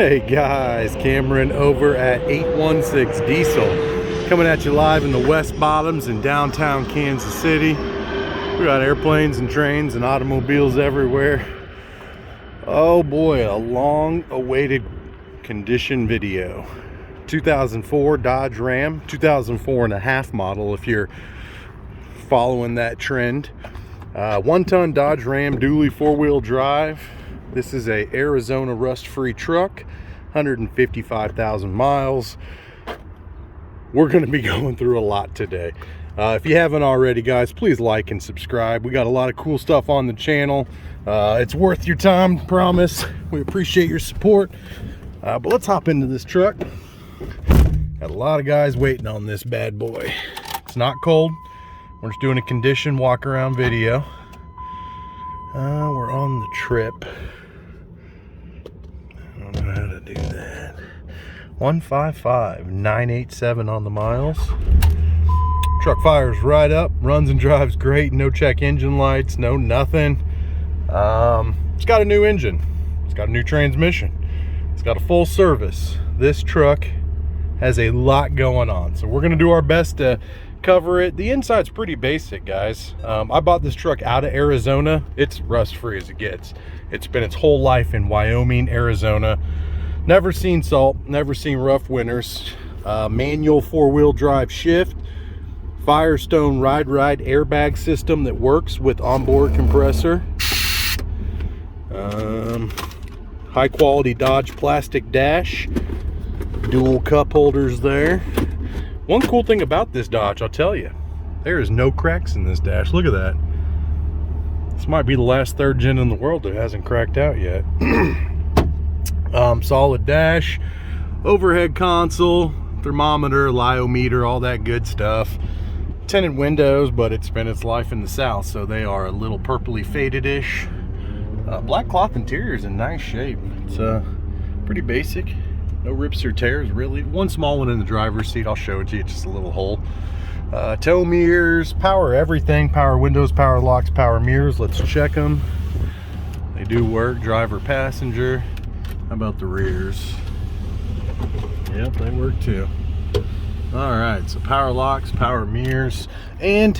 Hey guys, Cameron over at 816 Diesel, coming at you live in the West Bottoms in downtown Kansas City. We got airplanes and trains and automobiles everywhere. Oh boy, a long awaited condition video. 2004 Dodge Ram, 2004 and a half model if you're following that trend. 1-ton Dodge Ram, dually 4-wheel drive. This is a Arizona rust-free truck, 155,000 miles. We're going to be going through a lot today. If you haven't already, guys, please like and subscribe. We got a lot of cool stuff on the channel. It's worth your time, promise. We appreciate your support. But let's hop into this truck. Got a lot of guys waiting on this bad boy. It's not cold. We're just doing a condition walk around video. We're on the trip. I don't know how to do that. 155,987 on the miles. Truck fires right up, runs and drives great. No check engine lights, no nothing. It's got a new engine. It's got a new transmission. It's got a full service. This truck has a lot going on, so we're gonna do our best to cover it. The inside's pretty basic, guys. I bought this truck out of Arizona. It's rust-free as it gets. It's been its whole life in Wyoming, Arizona. Never seen salt, never seen rough winters. Manual 4-wheel drive shift, Firestone ride Air Bag system that works with onboard compressor. High quality Dodge plastic dash, dual cup holders there. One cool thing about this Dodge, I'll tell you, there is no cracks in this dash. Look at that. This might be the last third gen in the world that hasn't cracked out yet. Solid dash, overhead console, thermometer, lyometer, all that good stuff. Tinted windows, but it's been its life in the South, so they are a little purpley faded-ish. Black cloth interior is in nice shape. It's pretty basic. No rips or tears, really. One small one in the driver's seat. I'll show it to you, just a little hole. Tow mirrors, power everything. Power windows, power locks, power mirrors. Let's check them. They do work. Driver, passenger. How about the rears? Yep, they work too. All right, so power locks, power mirrors, and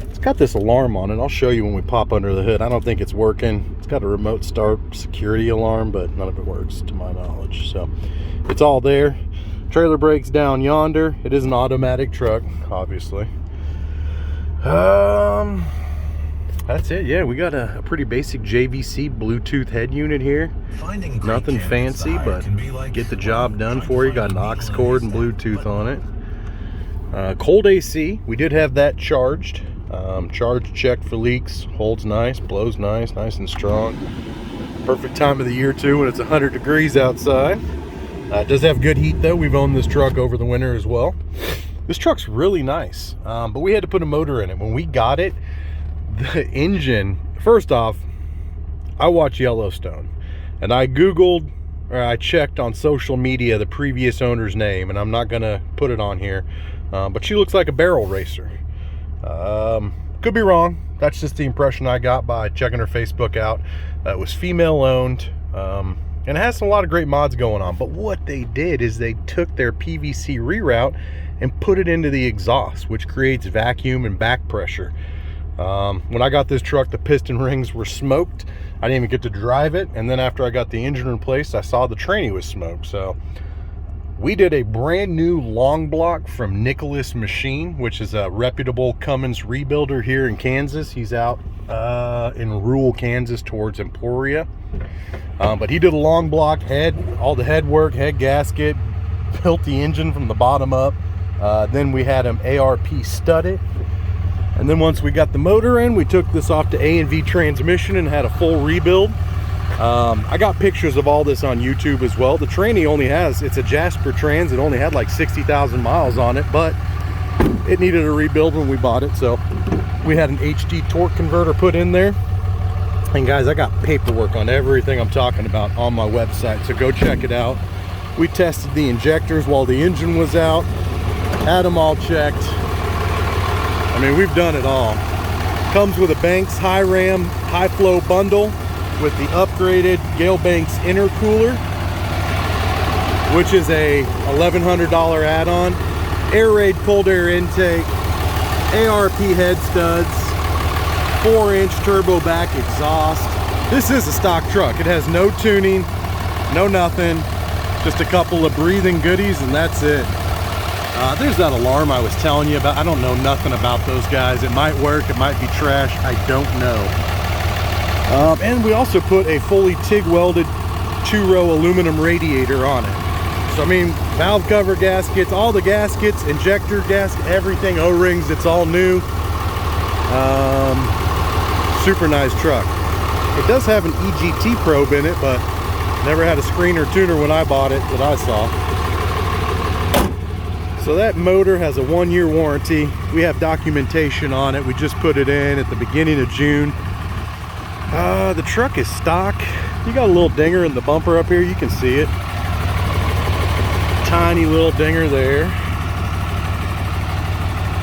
it's got this alarm on it. I'll show you when we pop under the hood. I don't think it's working. It's got a remote start security alarm, but none of it works to my knowledge. So it's all there. Trailer brakes down yonder. It is an automatic truck, obviously. That's it. Yeah, we got a pretty basic JVC Bluetooth head unit here. Nothing fancy, but get the job done for you. Got an aux cord and Bluetooth on it. Cold AC, we did have that charged. Charged, checked for leaks, holds nice, blows nice and strong. Perfect time of the year too when it's 100 degrees outside. It does have good heat though. We've owned this truck over the winter as well. This truck's really nice, but we had to put a motor in it. When we got it, the engine, first off, I watch Yellowstone, and I Googled, or I checked on social media the previous owner's name, and I'm not gonna put it on here, but she looks like a barrel racer. Could be wrong. That's just the impression I got by checking her Facebook out. It was female owned, and it has a lot of great mods going on. But what they did is they took their PVC reroute and put it into the exhaust, which creates vacuum and back pressure. When I got this truck, the piston rings were smoked. I didn't even get to drive it, and then after I got the engine replaced, I saw the tranny was smoked. So we did a brand new long block from Nicholas Machine, which is a reputable Cummins rebuilder here in Kansas. He's out in rural Kansas towards Emporia, but he did a long block head, all the head work, head gasket, built the engine from the bottom up. Then we had him ARP stud it. And then once we got the motor in, we took this off to A&V Transmission and had a full rebuild. I got pictures of all this on YouTube as well. The tranny only has, it's a Jasper Trans. It only had like 60,000 miles on it, but it needed a rebuild when we bought it. So we had an HD torque converter put in there. And guys, I got paperwork on everything I'm talking about on my website, so go check it out. We tested the injectors while the engine was out, had them all checked. I mean, we've done it all. Comes with a Banks high ram, high flow bundle with the upgraded Gale Banks intercooler. which is a $1,100 add-on. Air raid cold air intake, ARP head studs, 4-inch turbo back exhaust. This is a stock truck. It has no tuning, no nothing, just a couple of breathing goodies, and that's it. There's that alarm I was telling you about. I don't know nothing about those guys. It might work, it might be trash, I don't know. And we also put a fully TIG welded 2-row aluminum radiator on it. So I mean, valve cover gaskets, all the gaskets, injector gasket, everything, O-rings, it's all new. Super nice truck. It does have an EGT probe in it, but never had a screen or tuner when I bought it that I saw. So that motor has a 1-year warranty. We have documentation on it. We just put it in at the beginning of June. The truck is stock. You got a little dinger in the bumper up here. You can see it. Tiny little dinger there.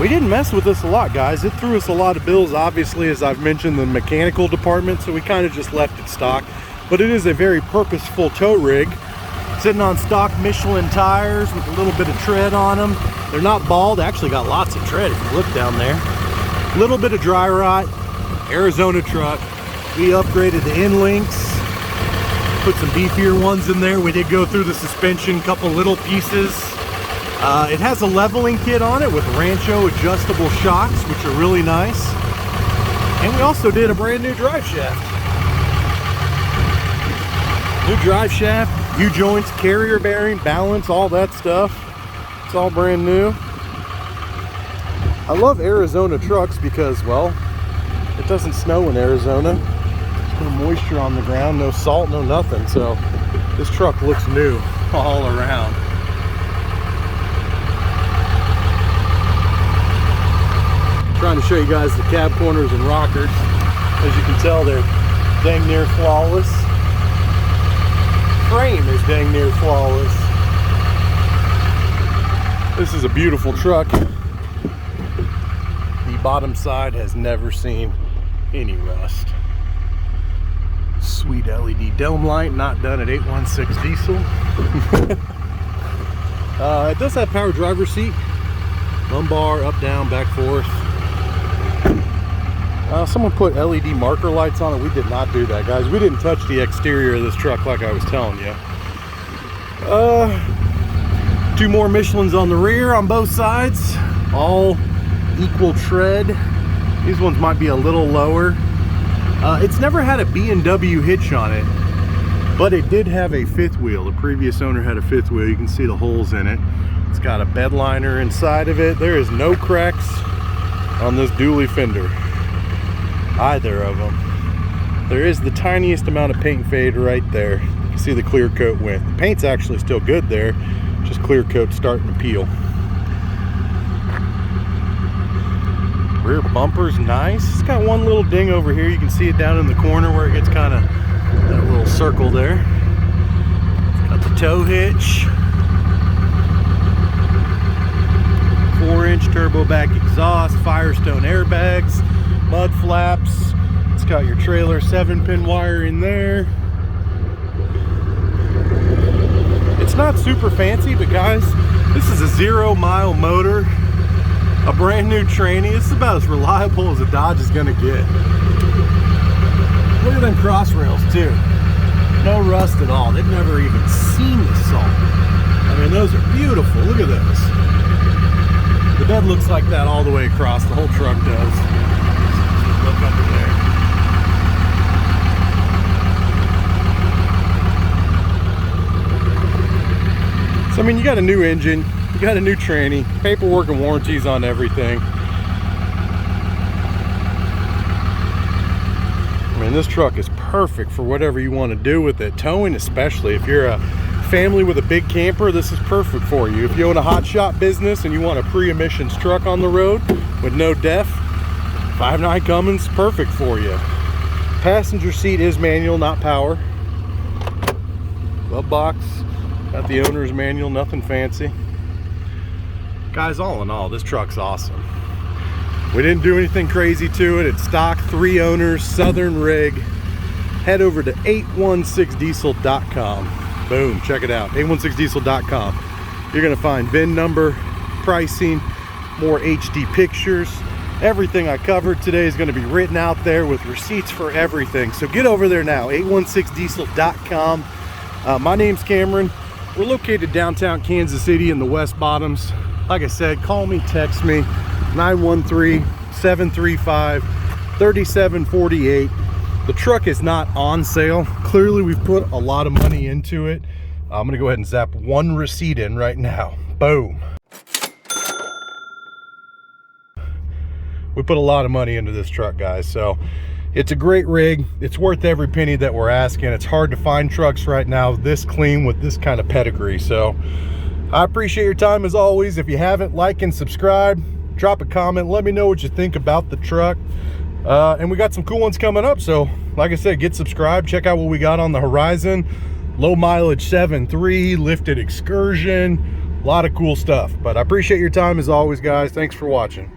We didn't mess with this a lot, guys. It threw us a lot of bills, obviously, as I've mentioned, the mechanical department, so we kind of just left it stock. But it is a very purposeful tow rig. Sitting on stock Michelin tires with a little bit of tread on them. They're not bald, they actually got lots of tread if you look down there. A little bit of dry rot, Arizona truck. We upgraded the end links, put some beefier ones in there. We did go through the suspension, couple little pieces. It has a leveling kit on it with Rancho adjustable shocks, which are really nice. And we also did a brand new drive shaft. New drive shaft, U-joints, carrier bearing, balance, all that stuff. It's all brand new. I love Arizona trucks because, well, it doesn't snow in Arizona. There's no moisture on the ground, no salt, no nothing. So this truck looks new all around. Trying to show you guys the cab corners and rockers. As you can tell, they're dang near flawless. Frame is dang near flawless. This is a beautiful truck. The bottom side has never seen any rust. Sweet LED dome light, not done at 816 Diesel. It does have power driver seat, lumbar, up, down, back, forth. Someone put LED marker lights on it. We did not do that, guys. We didn't touch the exterior of this truck like I was telling you. 2 more Michelins on the rear on both sides, all equal tread. These ones might be a little lower. It's never had a B&W hitch on it, but it did have a 5th wheel. The previous owner had a 5th wheel. You can see the holes in it. It's got a bed liner inside of it. There is no cracks on this dually fender, either of them. There is the tiniest amount of paint fade right there. You can see the clear coat went. The paint's actually still good there, just clear coat starting to peel. Rear bumper's nice. It's got one little ding over here. You can see it down in the corner where it gets kind of that little circle there. It's got the tow hitch. 4-inch turbo back exhaust, Firestone Air Bags, mud flaps. It's got your trailer 7-pin wire in there. It's not super fancy, but guys, this is a 0-mile motor, a brand new tranny. This is about as reliable as a Dodge is gonna get. Look at them cross rails too. No rust at all. They've never even seen the salt. I mean, those are beautiful. Look at those. The bed looks like that all the way across. The whole truck does. Look under there. So, I mean, you got a new engine, you got a new tranny, paperwork and warranties on everything. I mean, this truck is perfect for whatever you want to do with it. Towing especially. If you're a family with a big camper, this is perfect for you. If you own a hot shop business and you want a pre-emissions truck on the road with no def, 5.9 Cummins, perfect for you. Passenger seat is manual, not power. Glove box, got the owner's manual, nothing fancy. Guys, all in all, this truck's awesome. We didn't do anything crazy to it. It's stock, 3 owners, Southern rig. Head over to 816diesel.com. Boom, check it out, 816diesel.com. You're gonna find VIN number, pricing, more HD pictures. Everything I covered today is gonna be written out there with receipts for everything. So get over there now, 816diesel.com. My name's Cameron. We're located downtown Kansas City in the West Bottoms. Like I said, call me, text me, 913-735-3748. The truck is not on sale. Clearly we've put a lot of money into it. I'm gonna go ahead and zap one receipt in right now. Boom. We put a lot of money into this truck, guys. So it's a great rig. It's worth every penny that we're asking. It's hard to find trucks right now this clean with this kind of pedigree. So I appreciate your time as always. If you haven't, like and subscribe, drop a comment, let me know what you think about the truck. And we got some cool ones coming up. So like I said, get subscribed, check out what we got on the horizon. Low mileage 7.3, lifted excursion, a lot of cool stuff. But I appreciate your time as always, guys. Thanks for watching.